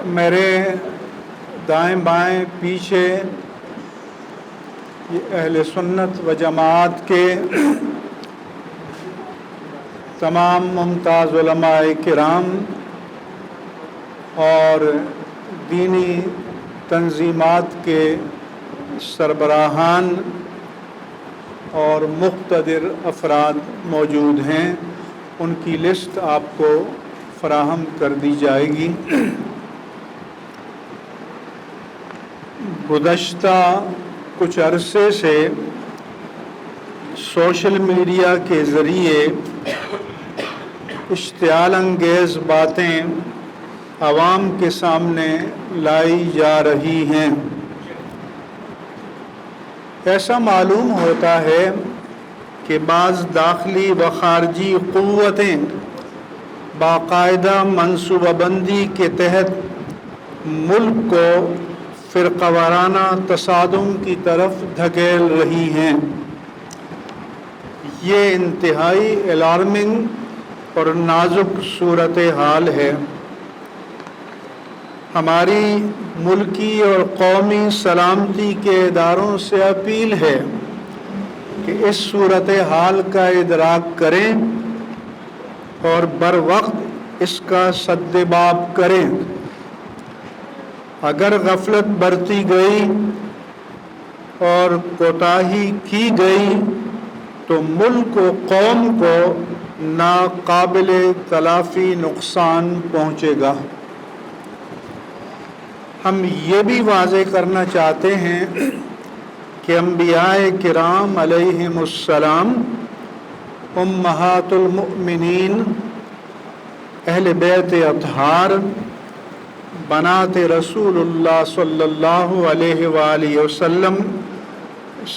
میرے دائیں بائیں پیچھے یہ اہل سنت و جماعت کے تمام ممتاز علماء کرام اور دینی تنظیمات کے سربراہان اور مقتدر افراد موجود ہیں، ان کی لسٹ آپ کو فراہم کر دی جائے گی۔ گزشتہ کچھ عرصے سے سوشل میڈیا کے ذریعے اشتعال انگیز باتیں عوام کے سامنے لائی جا رہی ہیں۔ ایسا معلوم ہوتا ہے کہ بعض داخلی و خارجی قوتیں باقاعدہ منصوبہ بندی کے تحت ملک کو فرقہ وارانہ تصادم کی طرف دھکیل رہی ہیں۔ یہ انتہائی الارمنگ اور نازک صورتحال ہے۔ ہماری ملکی اور قومی سلامتی کے اداروں سے اپیل ہے کہ اس صورتحال کا ادراک کریں اور بروقت اس کا سدباب کریں۔ اگر غفلت برتی گئی اور کوتاہی کی گئی تو ملک و قوم کو ناقابل تلافی نقصان پہنچے گا۔ ہم یہ بھی واضح کرنا چاہتے ہیں کہ انبیاء کرام علیہم السلام، امہات المؤمنین، اہل بیت اطہار، بنات رسول اللہ صلی اللہ علیہ وآلہ وسلم،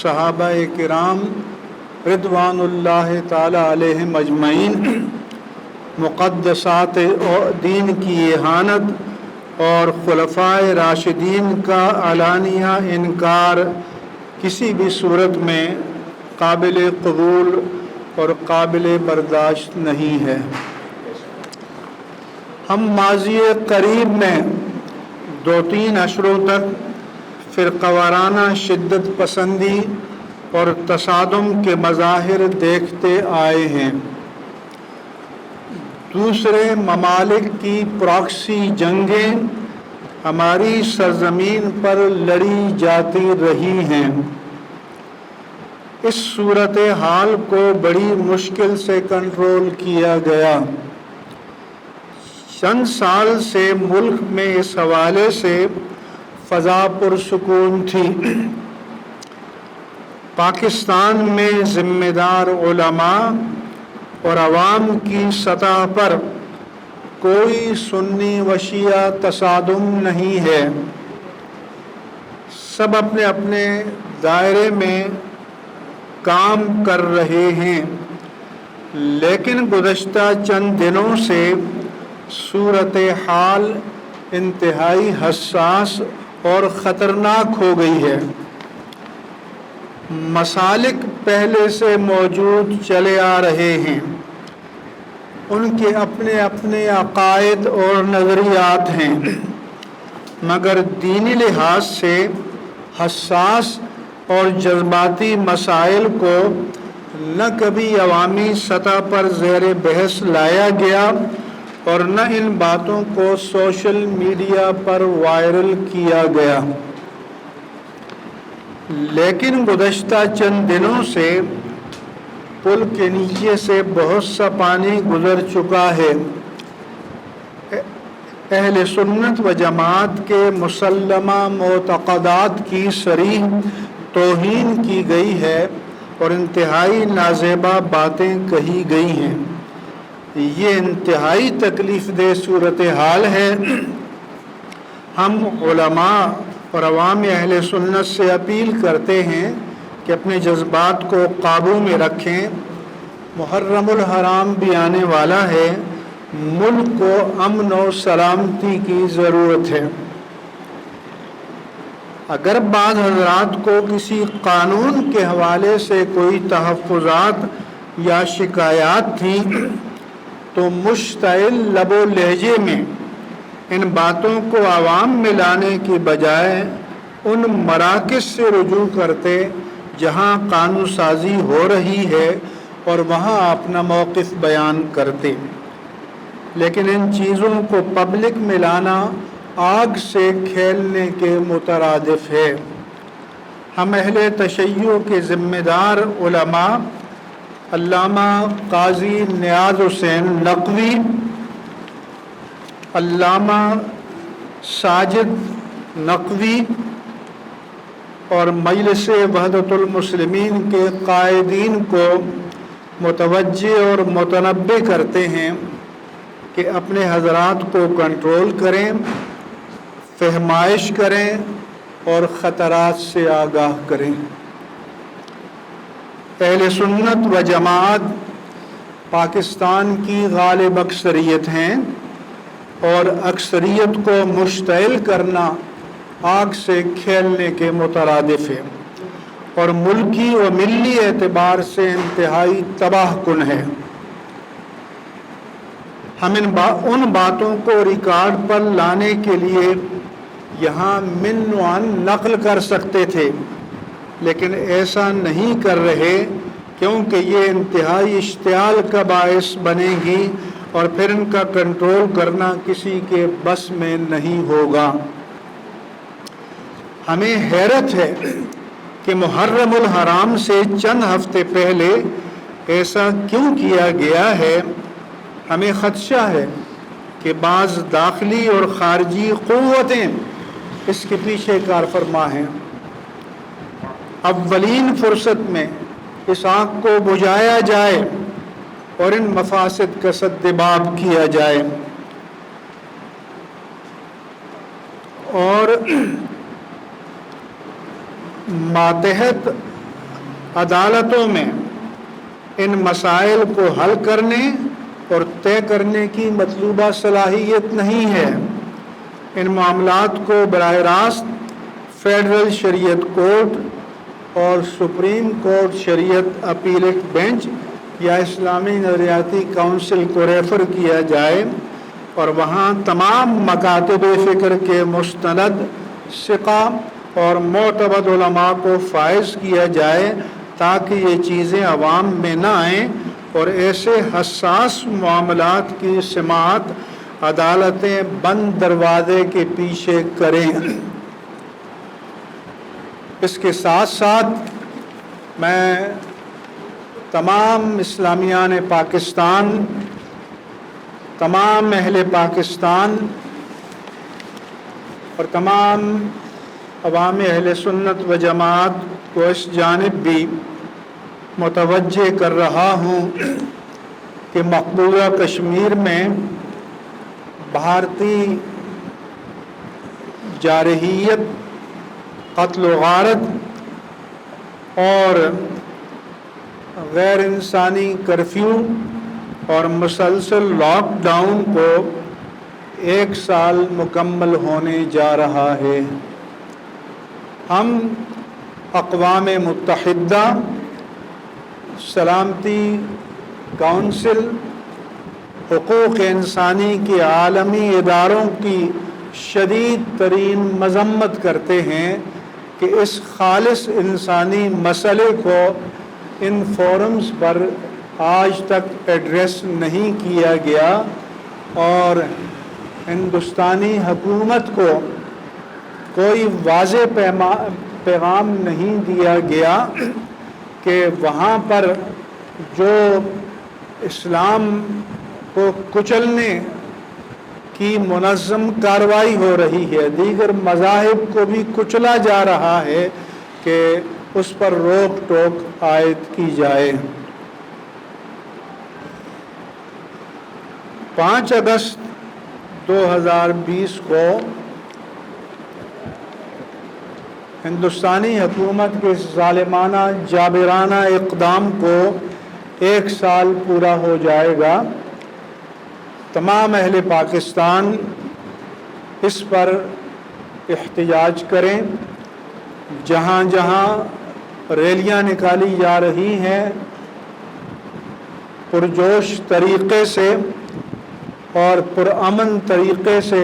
صحابہ کرام رضوان اللہ تعالی علیہم اجمعین، مقدسات دین کی اہانت اور خلفائے راشدین کا علانیہ انکار کسی بھی صورت میں قابل قبول اور قابل برداشت نہیں ہے۔ ہم ماضی قریب میں 2-3 اشروں تک فرقہ وارانہ شدت پسندی اور تصادم کے مظاہر دیکھتے آئے ہیں۔ دوسرے ممالک کی پراکسی جنگیں ہماری سرزمین پر لڑی جاتی رہی ہیں۔ اس صورتحال کو بڑی مشکل سے کنٹرول کیا گیا۔ چند سال سے ملک میں اس حوالے سے فضا پرسکون تھی۔ پاکستان میں ذمہ دار علماء اور عوام کی سطح پر کوئی سنی و شیعہ تصادم نہیں ہے۔ سب اپنے اپنے دائرے میں کام کر رہے ہیں، لیکن گزشتہ چند دنوں سے صورتحال انتہائی حساس اور خطرناک ہو گئی ہے۔ مسالک پہلے سے موجود چلے آ رہے ہیں، ان کے اپنے اپنے عقائد اور نظریات ہیں، مگر دینی لحاظ سے حساس اور جذباتی مسائل کو نہ کبھی عوامی سطح پر زیر بحث لایا گیا اور نہ ان باتوں کو سوشل میڈیا پر وائرل کیا گیا۔ لیکن گزشتہ چند دنوں سے پل کے نیچے سے بہت سا پانی گزر چکا ہے۔ اہل سنت و جماعت کے مسلمہ معتقدات کی صریح توہین کی گئی ہے اور انتہائی نازیبا باتیں کہی گئی ہیں۔ یہ انتہائی تکلیف دہ صورتحال ہے۔ ہم علماء اور عوام اہل سنت سے اپیل کرتے ہیں کہ اپنے جذبات کو قابو میں رکھیں۔ محرم الحرام بھی آنے والا ہے، ملک کو امن و سلامتی کی ضرورت ہے۔ اگر بعض حضرات کو کسی قانون کے حوالے سے کوئی تحفظات یا شکایات تھیں تو مشتعل لب و لہجے میں ان باتوں کو عوام میں لانے کی بجائے ان مراکز سے رجوع کرتے جہاں قانون سازی ہو رہی ہے اور وہاں اپنا موقف بیان کرتے، لیکن ان چیزوں کو پبلک میں لانا آگ سے کھیلنے کے مترادف ہے۔ ہم اہل تشیع کے ذمہ دار علماء علامہ قاضی نیاز حسین نقوی، علامہ ساجد نقوی اور مجلس وحدت المسلمین کے قائدین کو متوجہ اور متنبہ کرتے ہیں کہ اپنے حضرات کو کنٹرول کریں، فہمائش کریں اور خطرات سے آگاہ کریں۔ اہل سنت و جماعت پاکستان کی غالب اکثریت ہیں اور اکثریت کو مشتعل کرنا آگ سے کھیلنے کے مترادف ہے اور ملکی و ملی اعتبار سے انتہائی تباہ کن ہے۔ ہم ان باتوں کو ریکارڈ پر لانے کے لیے یہاں من و عن نقل کر سکتے تھے، لیکن ایسا نہیں کر رہے کیونکہ یہ انتہائی اشتعال کا باعث بنے گی اور پھر ان کا کنٹرول کرنا کسی کے بس میں نہیں ہوگا۔ ہمیں حیرت ہے کہ محرم الحرام سے چند ہفتے پہلے ایسا کیوں کیا گیا ہے۔ ہمیں خدشہ ہے کہ بعض داخلی اور خارجی قوتیں اس کے پیچھے کار فرما ہیں۔ اولین فرصت میں اس آگ کو بجھایا جائے اور ان مفاسد کا سدباب کیا جائے اور ماتحت عدالتوں میں ان مسائل کو حل کرنے اور طے کرنے کی مطلوبہ صلاحیت نہیں ہے۔ ان معاملات کو براہ راست فیڈرل شریعت کورٹ اور سپریم کورٹ شریعت اپیلیٹ بینچ یا اسلامی نظریاتی کونسل کو ریفر کیا جائے اور وہاں تمام مکاتب فکر کے مستند ثقہ اور معتبر علماء کو فائز کیا جائے تاکہ یہ چیزیں عوام میں نہ آئیں اور ایسے حساس معاملات کی سماعت عدالتیں بند دروازے کے پیچھے کریں۔ اس کے ساتھ ساتھ میں تمام اسلامیان پاکستان، تمام اہل پاکستان اور تمام عوام اہل سنت و جماعت کو اس جانب بھی متوجہ کر رہا ہوں کہ مقبوضہ کشمیر میں بھارتی جارحیت، قتل و غارت اور غیر انسانی کرفیو اور مسلسل لاک ڈاؤن کو 1 سال مکمل ہونے جا رہا ہے۔ ہم اقوام متحدہ، سلامتی کونسل، حقوق انسانی کے عالمی اداروں کی شدید ترین مذمت کرتے ہیں کہ اس خالص انسانی مسئلے کو ان فورمز پر آج تک ایڈریس نہیں کیا گیا اور ہندوستانی حکومت کو کوئی واضح پیغام نہیں دیا گیا کہ وہاں پر جو اسلام کو کچلنے کی منظم کارروائی ہو رہی ہے، دیگر مذاہب کو بھی کچلا جا رہا ہے کہ اس پر روک ٹوک عائد کی جائے۔ 5 اگست 2020 کو ہندوستانی حکومت کے ظالمانہ جابرانہ اقدام کو 1 سال پورا ہو جائے گا۔ تمام اہل پاکستان اس پر احتجاج کریں۔ جہاں جہاں ریلیاں نکالی جا رہی ہیں پرجوش طریقے سے اور پرامن طریقے سے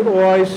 OIC